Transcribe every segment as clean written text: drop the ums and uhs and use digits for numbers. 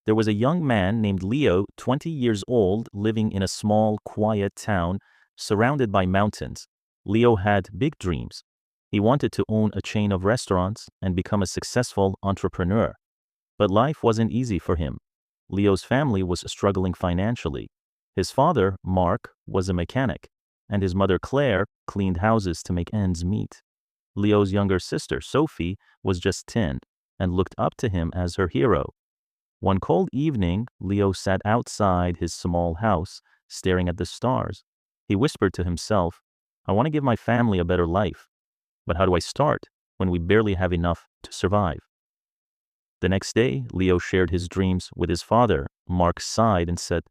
There was a young man named Leo, 20 years old, living in a small, quiet town surrounded by mountains. Leo had big dreams. He wanted to own a chain of restaurants and become a successful entrepreneur. But life wasn't easy for him. Leo's family was struggling financially. His father, Mark, was a mechanic, and his mother, Claire, cleaned houses to make ends meet. Leo's younger sister, Sophie, was just 10 and looked up to him as her hero. One cold evening, Leo sat outside his small house, staring at the stars. He whispered to himself, "I want to give my family a better life. But how do I start when we barely have enough to survive?" The next day, Leo shared his dreams with his father. Mark sighed and said,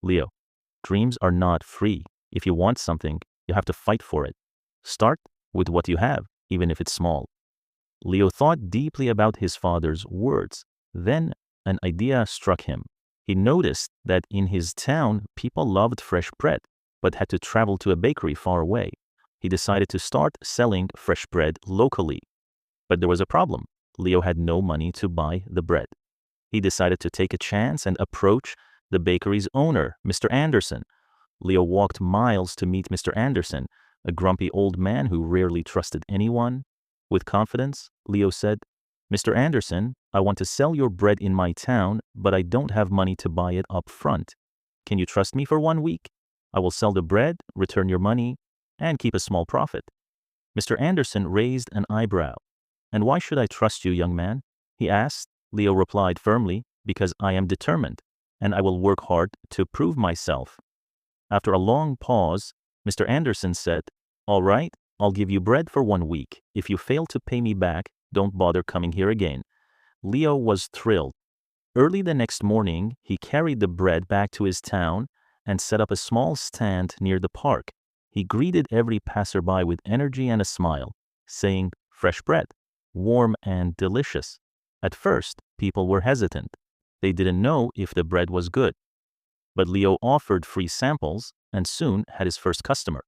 "Leo, dreams are not free. If you want something, you have to fight for it. Start with what you have, even if it's small." Leo thought deeply about his father's words. Then an idea struck him. He noticed that in his town, people loved fresh bread, but had to travel to a bakery far away. He decided to start selling fresh bread locally. But there was a problem. Leo had no money to buy the bread. He decided to take a chance and approach the bakery's owner, Mr. Anderson. Leo walked miles to meet Mr. Anderson, a grumpy old man who rarely trusted anyone. With confidence, Leo said, "Mr. Anderson, I want to sell your bread in my town, but I don't have money to buy it up front. Can you trust me for 1 week? I will sell the bread, return your money, and keep a small profit." Mr. Anderson raised an eyebrow. "And why should I trust you, young man?" he asked. Leo replied firmly, "Because I am determined, and I will work hard to prove myself." After a long pause, Mr. Anderson said, "All right, I'll give you bread for 1 week. If you fail to pay me back, don't bother coming here again." Leo was thrilled. Early the next morning, he carried the bread back to his town and set up a small stand near the park. He greeted every passerby with energy and a smile, saying, "Fresh bread, warm and delicious." At first, people were hesitant. They didn't know if the bread was good. But Leo offered free samples and soon had his first customer.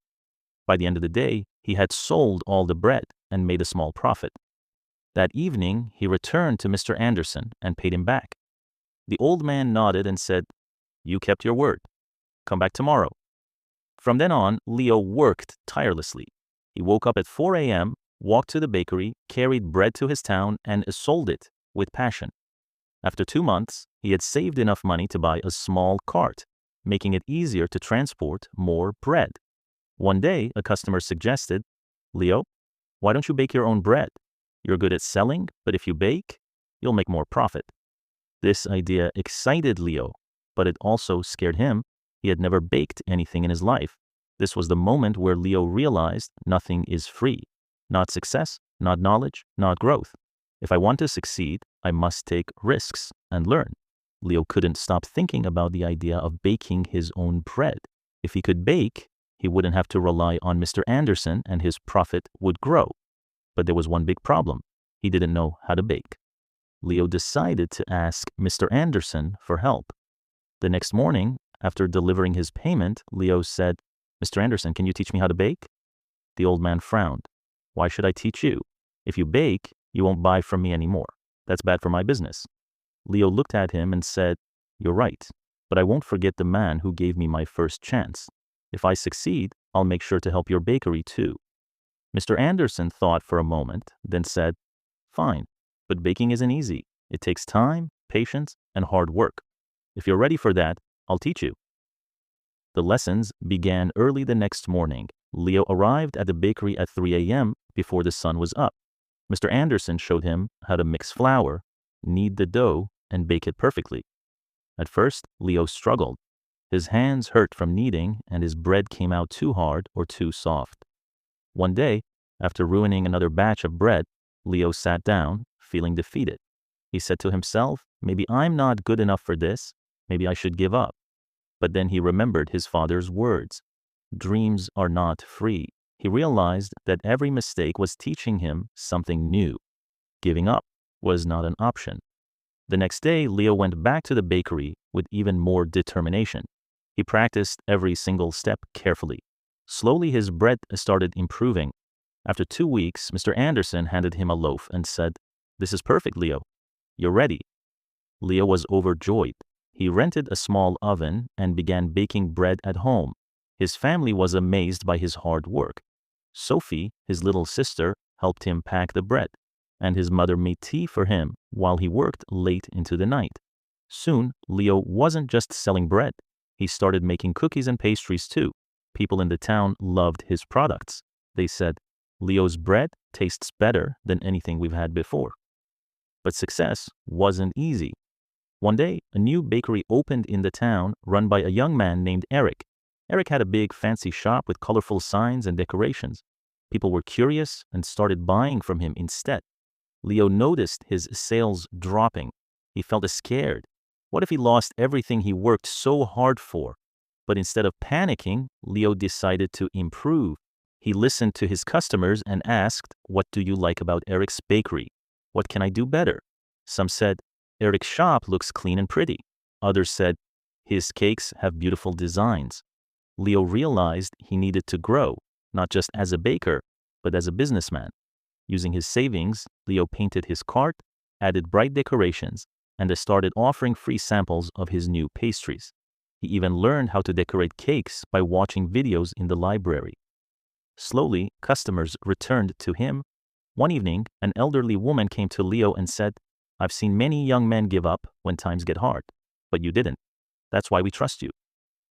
By the end of the day, he had sold all the bread and made a small profit. That evening, he returned to Mr. Anderson and paid him back. The old man nodded and said, "You kept your word. Come back tomorrow." From then on, Leo worked tirelessly. He woke up at 4 a.m., walked to the bakery, carried bread to his town, and sold it with passion. After 2 months, he had saved enough money to buy a small cart, making it easier to transport more bread. One day, a customer suggested, "Leo, why don't you bake your own bread? You're good at selling, but if you bake, you'll make more profit." This idea excited Leo, but it also scared him. He had never baked anything in his life. This was the moment where Leo realized nothing is free. Not success, not knowledge, not growth. If I want to succeed, I must take risks and learn. Leo couldn't stop thinking about the idea of baking his own bread. If he could bake, he wouldn't have to rely on Mr. Anderson and his profit would grow. But there was one big problem. He didn't know how to bake. Leo decided to ask Mr. Anderson for help. The next morning, after delivering his payment, Leo said, "Mr. Anderson, can you teach me how to bake?" The old man frowned. "Why should I teach you? If you bake, you won't buy from me anymore. That's bad for my business." Leo looked at him and said, "You're right, but I won't forget the man who gave me my first chance. If I succeed, I'll make sure to help your bakery too." Mr. Anderson thought for a moment, then said, "Fine, but baking isn't easy. It takes time, patience, and hard work. If you're ready for that, I'll teach you." The lessons began early the next morning. Leo arrived at the bakery at 3 a.m. before the sun was up. Mr. Anderson showed him how to mix flour, knead the dough, and bake it perfectly. At first, Leo struggled. His hands hurt from kneading, and his bread came out too hard or too soft. One day, after ruining another batch of bread, Leo sat down, feeling defeated. He said to himself, "Maybe I'm not good enough for this. Maybe I should give up." But then he remembered his father's words. Dreams are not free. He realized that every mistake was teaching him something new. Giving up was not an option. The next day, Leo went back to the bakery with even more determination. He practiced every single step carefully. Slowly, his bread started improving. After 2 weeks, Mr. Anderson handed him a loaf and said, "This is perfect, Leo. You're ready." Leo was overjoyed. He rented a small oven and began baking bread at home. His family was amazed by his hard work. Sophie, his little sister, helped him pack the bread, and his mother made tea for him while he worked late into the night. Soon, Leo wasn't just selling bread. He started making cookies and pastries too. People in the town loved his products. They said, "Leo's bread tastes better than anything we've had before." But success wasn't easy. One day, a new bakery opened in the town run by a young man named Eric. Eric had a big fancy shop with colorful signs and decorations. People were curious and started buying from him instead. Leo noticed his sales dropping. He felt scared. What if he lost everything he worked so hard for? But instead of panicking, Leo decided to improve. He listened to his customers and asked, "What do you like about Eric's bakery? What can I do better?" Some said, "Eric's shop looks clean and pretty." Others said, "His cakes have beautiful designs." Leo realized he needed to grow, not just as a baker, but as a businessman. Using his savings, Leo painted his cart, added bright decorations, and started offering free samples of his new pastries. He even learned how to decorate cakes by watching videos in the library. Slowly, customers returned to him. One evening, an elderly woman came to Leo and said, "I've seen many young men give up when times get hard, but you didn't. That's why we trust you."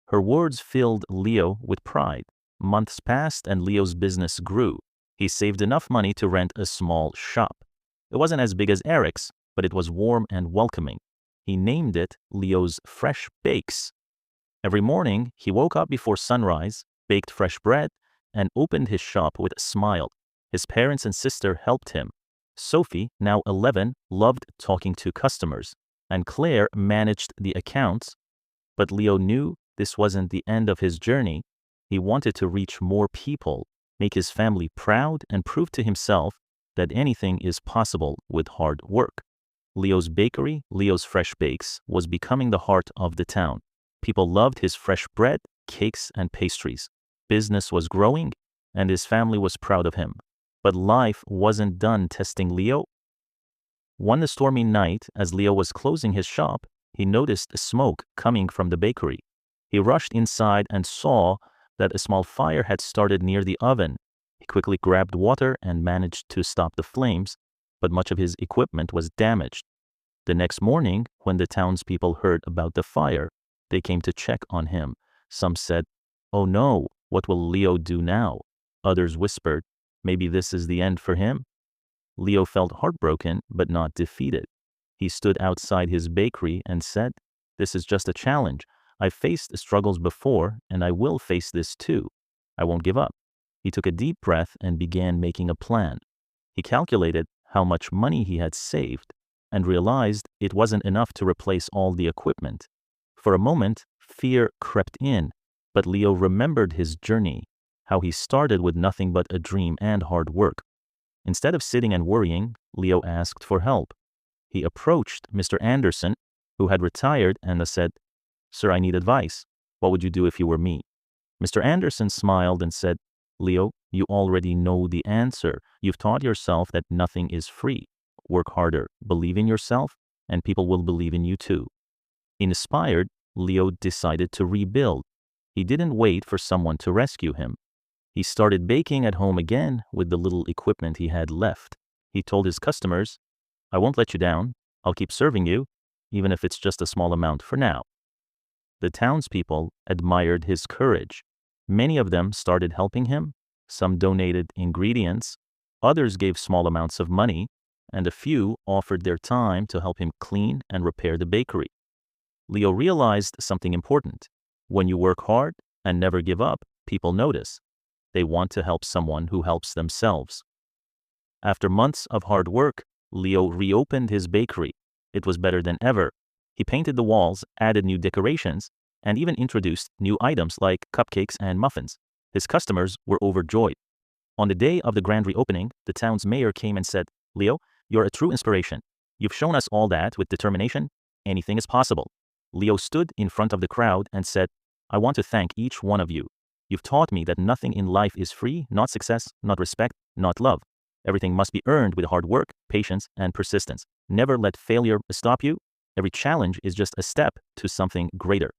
Her words filled Leo with pride. Months passed and Leo's business grew. He saved enough money to rent a small shop. It wasn't as big as Eric's, but it was warm and welcoming. He named it Leo's Fresh Bakes. Every morning, he woke up before sunrise, baked fresh bread, and opened his shop with a smile. His parents and sister helped him. Sophie, now 11, loved talking to customers, and Claire managed the accounts. But Leo knew this wasn't the end of his journey. He wanted to reach more people, make his family proud, and prove to himself that anything is possible with hard work. Leo's bakery, Leo's Fresh Bakes, was becoming the heart of the town. People loved his fresh bread, cakes, and pastries. Business was growing, and his family was proud of him. But life wasn't done testing Leo. One stormy night, as Leo was closing his shop, he noticed smoke coming from the bakery. He rushed inside and saw that a small fire had started near the oven. He quickly grabbed water and managed to stop the flames, but much of his equipment was damaged. The next morning, when the townspeople heard about the fire, they came to check on him. Some said, "Oh no, what will Leo do now?" Others whispered, "Maybe this is the end for him." Leo felt heartbroken but not defeated. He stood outside his bakery and said, "This is just a challenge. I've faced struggles before, and I will face this too. I won't give up." He took a deep breath and began making a plan. He calculated how much money he had saved and realized it wasn't enough to replace all the equipment. For a moment, fear crept in, but Leo remembered his journey, how he started with nothing but a dream and hard work. Instead of sitting and worrying, Leo asked for help. He approached Mr. Anderson, who had retired, and said, "Sir, I need advice. What would you do if you were me?" Mr. Anderson smiled and said, "Leo, you already know the answer. You've taught yourself that nothing is free. Work harder, believe in yourself, and people will believe in you too." Inspired, Leo decided to rebuild. He didn't wait for someone to rescue him. He started baking at home again with the little equipment he had left. He told his customers, "I won't let you down. I'll keep serving you, even if it's just a small amount for now." The townspeople admired his courage. Many of them started helping him. Some donated ingredients, others gave small amounts of money, and a few offered their time to help him clean and repair the bakery. Leo realized something important. When you work hard and never give up, people notice. They want to help someone who helps themselves. After months of hard work, Leo reopened his bakery. It was better than ever. He painted the walls, added new decorations, and even introduced new items like cupcakes and muffins. His customers were overjoyed. On the day of the grand reopening, the town's mayor came and said, "Leo, you're a true inspiration. You've shown us all that with determination, anything is possible." Leo stood in front of the crowd and said, "I want to thank each one of you. You've taught me that nothing in life is free, not success, not respect, not love. Everything must be earned with hard work, patience, and persistence. Never let failure stop you. Every challenge is just a step to something greater.